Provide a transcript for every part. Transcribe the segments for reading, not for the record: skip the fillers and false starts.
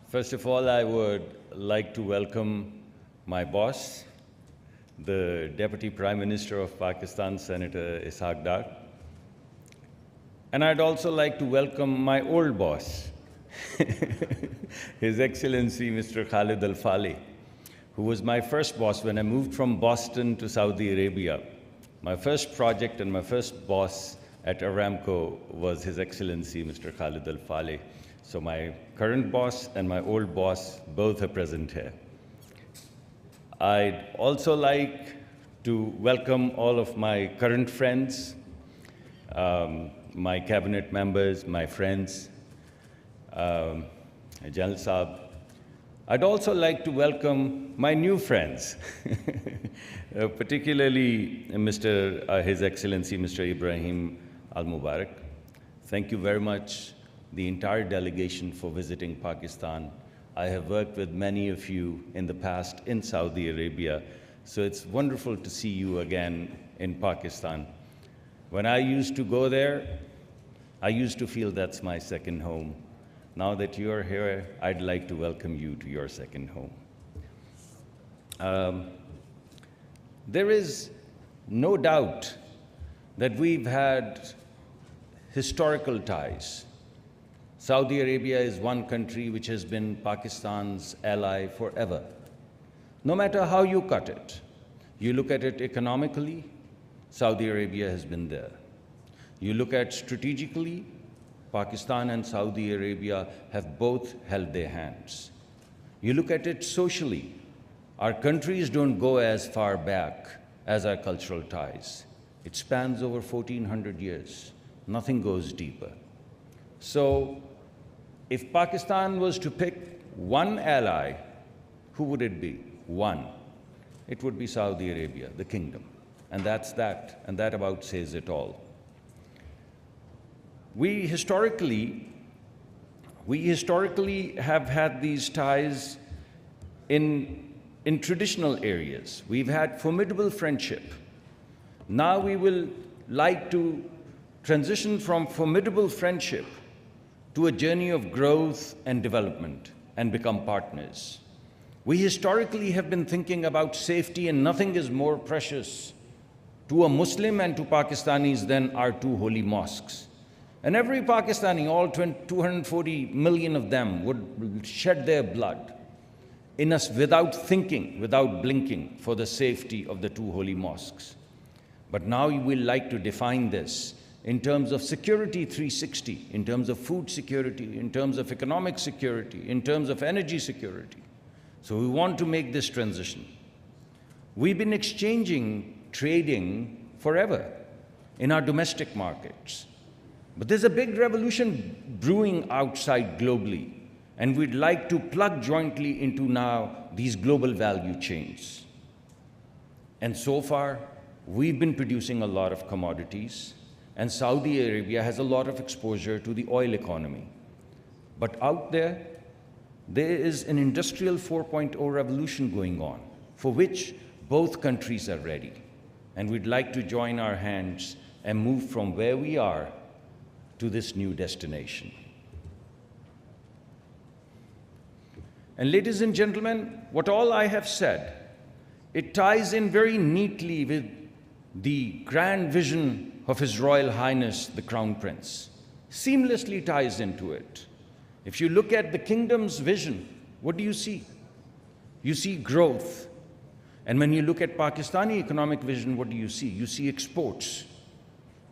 First of all, I would like to welcome my boss, the Deputy Prime Minister of Pakistan, Senator Ishaq Dar. And I'd also like to welcome my old boss, His Excellency Mr. Khalid Al-Faleh, who was my first boss when I moved from Boston to Saudi Arabia. My first project and my first boss at Aramco was His Excellency Mr. Khalid Al-Faleh. So my current boss and my old boss both are present here. I'd also like to welcome all of my current friends, my cabinet members, my friends, General Saab. I'd also like to welcome my new friends, particularly His Excellency Mr. Ibrahim Al-Mubarak. Thank you very much, the entire delegation, for visiting Pakistan. I have worked with many of you in the past in Saudi Arabia, so it's wonderful to see you again in Pakistan. When I used to go there, I used to feel that's my second home. Now that you're here, I'd like to welcome you to your second home. There is no doubt that we've had historical ties. Saudi Arabia is one country which has been Pakistan's ally forever. No matter how you cut it, you look at it economically, Saudi Arabia has been there. You look at strategically, Pakistan and Saudi Arabia have both held their hands. You look at it socially, our countries don't go as far back as our cultural ties. It spans over 1400 years. Nothing goes deeper. So, if Pakistan was to pick one ally, who would it be? One. It would be Saudi Arabia, the kingdom. And that's that. And that about says it all. We historically have had these ties in traditional areas. We've had formidable friendship. Now we will like to transition from formidable friendship to a journey of growth and development and become partners. We historically have been thinking about safety, and nothing is more precious to a Muslim and to Pakistanis than our two holy mosques. And every Pakistani, all 240 million of them, would shed their blood in us without thinking, without blinking, for the safety of the two holy mosques. But now we will like to define this in terms of security 360, in terms of food security, in terms of economic security, in terms of energy security. So we want to make this transition. We've been exchanging, trading forever in our domestic markets. But there's a big revolution brewing outside globally, and we'd like to plug jointly into now these global value chains. And so far, we've been producing a lot of commodities, and Saudi Arabia has a lot of exposure to the oil economy. But out there is an industrial 4.0 revolution going on, for which both countries are ready. And we'd like to join our hands and move from where we are to this new destination. And ladies and gentlemen, what all I have said, it ties in very neatly with the grand vision of His Royal Highness, the Crown Prince. Seamlessly ties into it. If you look at the kingdom's vision, what do you see? You see growth. And when you look at Pakistani economic vision, what do you see? You see exports.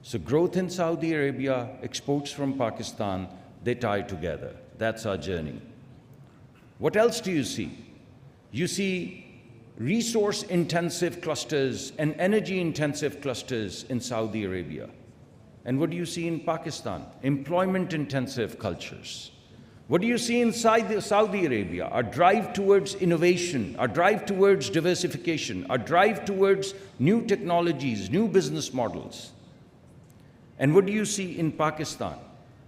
So growth in Saudi Arabia, exports from Pakistan, they tie together. That's our journey. What else do you see? You see resource-intensive clusters and energy-intensive clusters in Saudi Arabia. And what do you see in Pakistan? Employment-intensive cultures. What do you see inside Saudi Arabia? Our drive towards innovation, our drive towards diversification, our drive towards new technologies, new business models. And what do you see in Pakistan?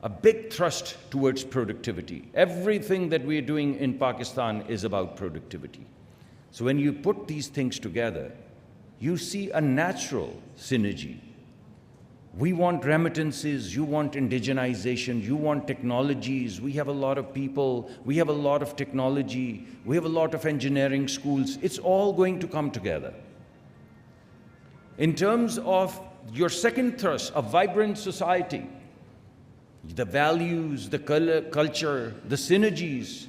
A big thrust towards productivity. Everything that we are doing in Pakistan is about productivity. So when you put these things together, you see a natural synergy We want remittances, you want indigenization, you want technologies. We have a lot of people, we have a lot of technology, we have a lot of engineering schools. It's all going to come together. In terms of your second thrust, a vibrant society, the values, the culture, the synergies,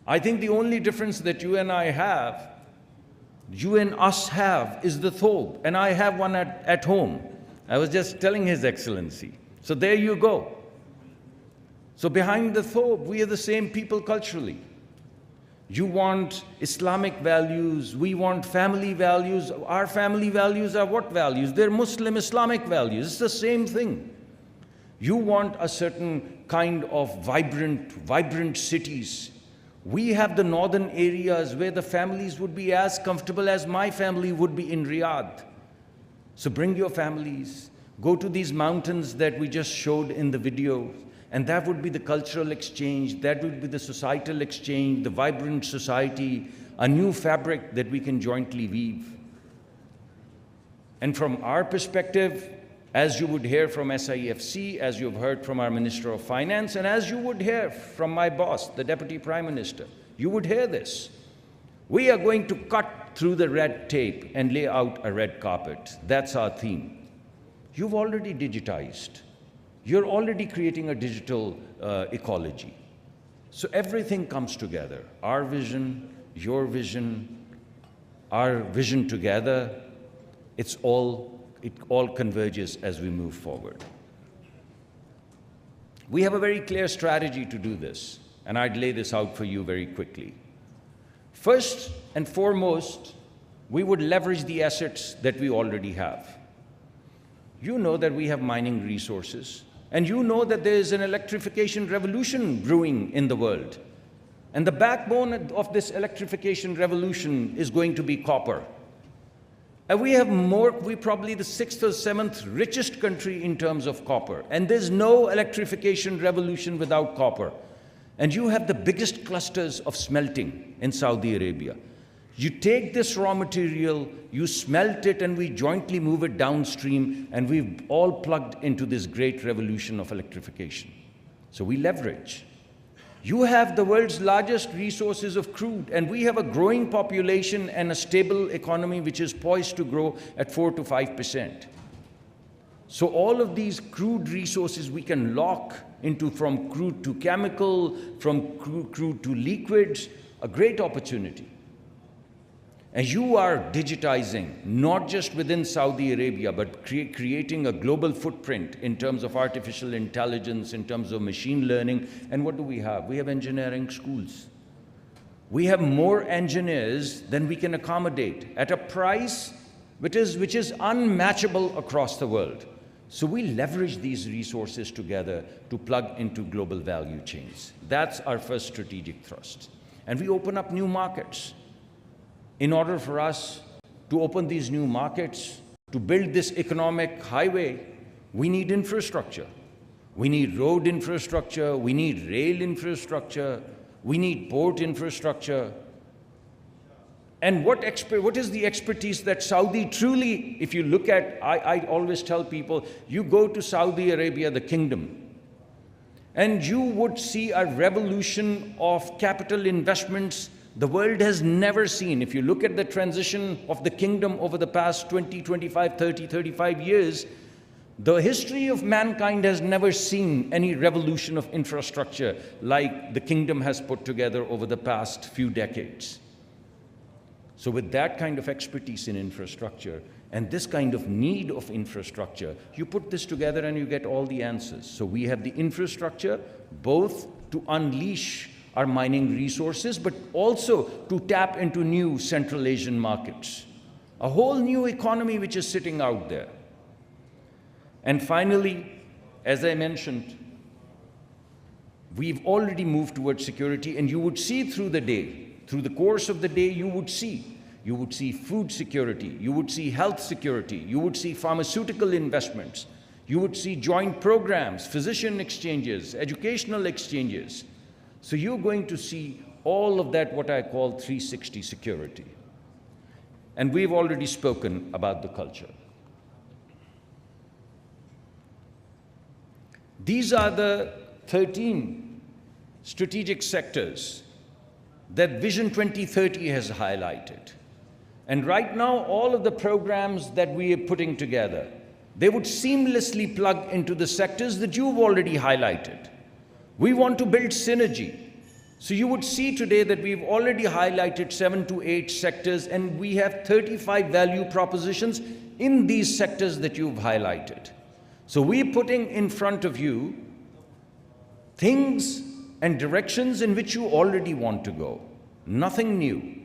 I think the only difference that you and I have, you and us have, is the thobe, and I have one at home. I was just telling His Excellency. So there you go. So behind the thobe, we are the same people culturally. You want Islamic values, we want family values. Our family values are what values? They're Muslim Islamic values. It's the same thing. You want a certain kind of vibrant cities. We have the northern areas where the families would be as comfortable as my family would be in Riyadh. So bring your families, go to these mountains that we just showed in the video, and that would be the cultural exchange, that would be the societal exchange, the vibrant society, a new fabric that we can jointly weave. And from our perspective, as you would hear from SIFC, as you've heard from our Minister of Finance, and as you would hear from my boss, the Deputy Prime Minister, you would hear this. We are going to cut through the red tape and lay out a red carpet. That's our theme. You've already digitized. You're already creating a digital ecology. So everything comes together. Our vision, your vision, our vision together, it all converges as we move forward. We have a very clear strategy to do this, and I'd lay this out for you very quickly. First and foremost, we would leverage the assets that we already have. You know that we have mining resources, and you know that there is an electrification revolution brewing in the world. And the backbone of this electrification revolution is going to be copper. And we're probably the 6th or 7th richest country in terms of copper. And there's no electrification revolution without copper. And you have the biggest clusters of smelting in Saudi Arabia. You take this raw material, you smelt it, and we jointly move it downstream, and we've all plugged into this great revolution of electrification. So we leverage. You have the world's largest resources of crude, and we have a growing population and a stable economy which is poised to grow at 4 to 5%. So all of these crude resources we can lock into, from crude to chemical, from crude to liquids, a great opportunity. And you are digitizing, not just within Saudi Arabia, but creating a global footprint in terms of artificial intelligence, in terms of machine learning. And what do we have? We have engineering schools. We have more engineers than we can accommodate at a price which is unmatchable across the world. So we leverage these resources together to plug into global value chains. That's our first strategic thrust. And we open up new markets. In order for us to open these new markets, to build this economic highway, we need infrastructure. We need road infrastructure, we need rail infrastructure, we need port infrastructure. And what is the expertise that Saudi truly, if you look at, I always tell people, you go to Saudi Arabia, the kingdom, and you would see a revolution of capital investments the world has never seen. If you look at the transition of the kingdom over the past 20, 25, 30, 35 years, the history of mankind has never seen any revolution of infrastructure like the kingdom has put together over the past few decades. So with that kind of expertise in infrastructure and this kind of need of infrastructure, you put this together and you get all the answers. So we have the infrastructure both to unleash our mining resources, but also to tap into new Central Asian markets. A whole new economy which is sitting out there. And finally, as I mentioned, we've already moved towards security, and you would see through the day, through the course of the day, you would see food security, you would see health security, you would see pharmaceutical investments, you would see joint programs, physician exchanges, educational exchanges. So you're going to see all of that, what I call 360 security. And we've already spoken about the culture. These are the 13 strategic sectors that Vision 2030 has highlighted. And right now, all of the programs that we are putting together, they would seamlessly plug into the sectors that you've already highlighted. We want to build synergy. So you would see today that we've already highlighted 7 to 8 sectors, and we have 35 value propositions in these sectors that you've highlighted. So we're putting in front of you things and directions in which you already want to go. Nothing new.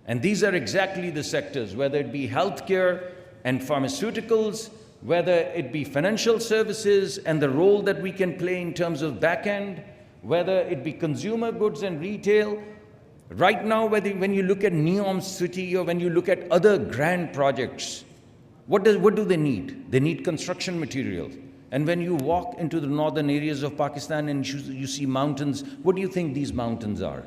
And these are exactly the sectors, whether it be healthcare and pharmaceuticals, whether it be financial services and the role that we can play in terms of back end, whether it be consumer goods and retail. Right now, when you look at Neom City or when you look at other grand projects, what do they need? They need construction materials. And when you walk into the northern areas of Pakistan and you see mountains, what do you think these mountains are?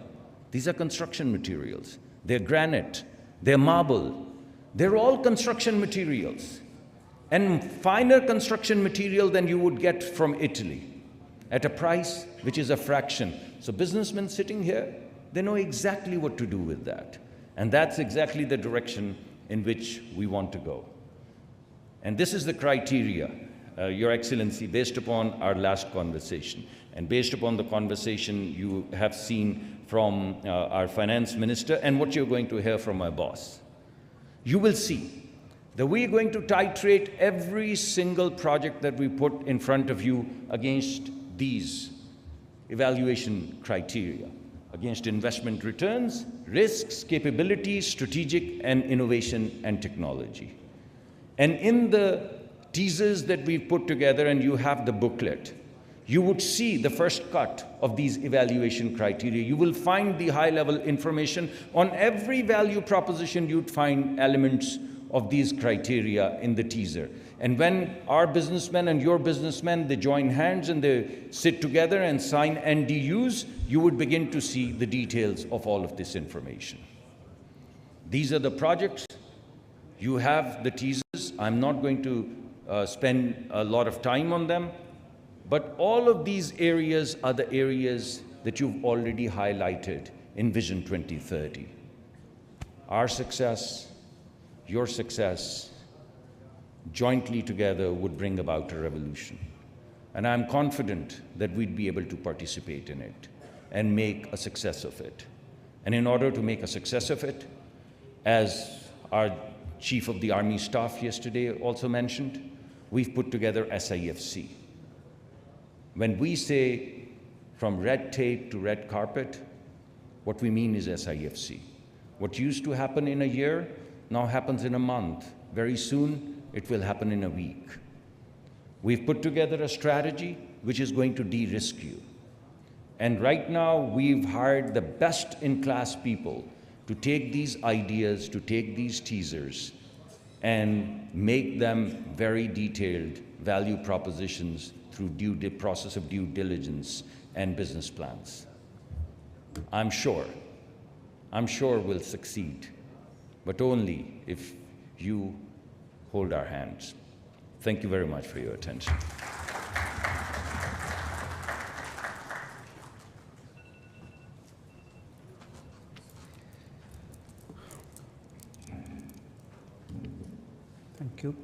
These are construction materials. They're granite, they're marble. They're all construction materials. And finer construction material than you would get from Italy at a price which is a fraction. So businessmen sitting here, they know exactly what to do with that. And that's exactly the direction in which we want to go. And this is the criteria, Your Excellency, based upon our last conversation. And based upon the conversation you have seen from our finance minister and what you're going to hear from my boss, you will see that we're going to titrate every single project that we put in front of you against these evaluation criteria, against investment returns, risks, capabilities, strategic and innovation and technology. And in the teasers that we've put together, and you have the booklet, you would see the first cut of these evaluation criteria. You will find the high-level information on every value proposition. You'd find elements of these criteria in the teaser. And when our businessmen and your businessmen, they join hands and they sit together and sign NDUs, you would begin to see the details of all of this information. These are the projects. You have the teasers. I'm not going to spend a lot of time on them, but all of these areas are the areas that you've already highlighted in Vision 2030. Our success, your success, jointly together would bring about a revolution. And I'm confident that we'd be able to participate in it and make a success of it. And in order to make a success of it, as our Chief of the Army Staff yesterday also mentioned, we've put together SIFC. When we say from red tape to red carpet, what we mean is SIFC. What used to happen in a year now happens in a month. Very soon, it will happen in a week. We've put together a strategy which is going to de-risk you. And right now, we've hired the best-in-class people to take these ideas, to take these teasers, and make them very detailed value propositions through the process of due diligence and business plans. I'm sure we'll succeed, but only if you hold our hands. Thank you very much for your attention. Thank you.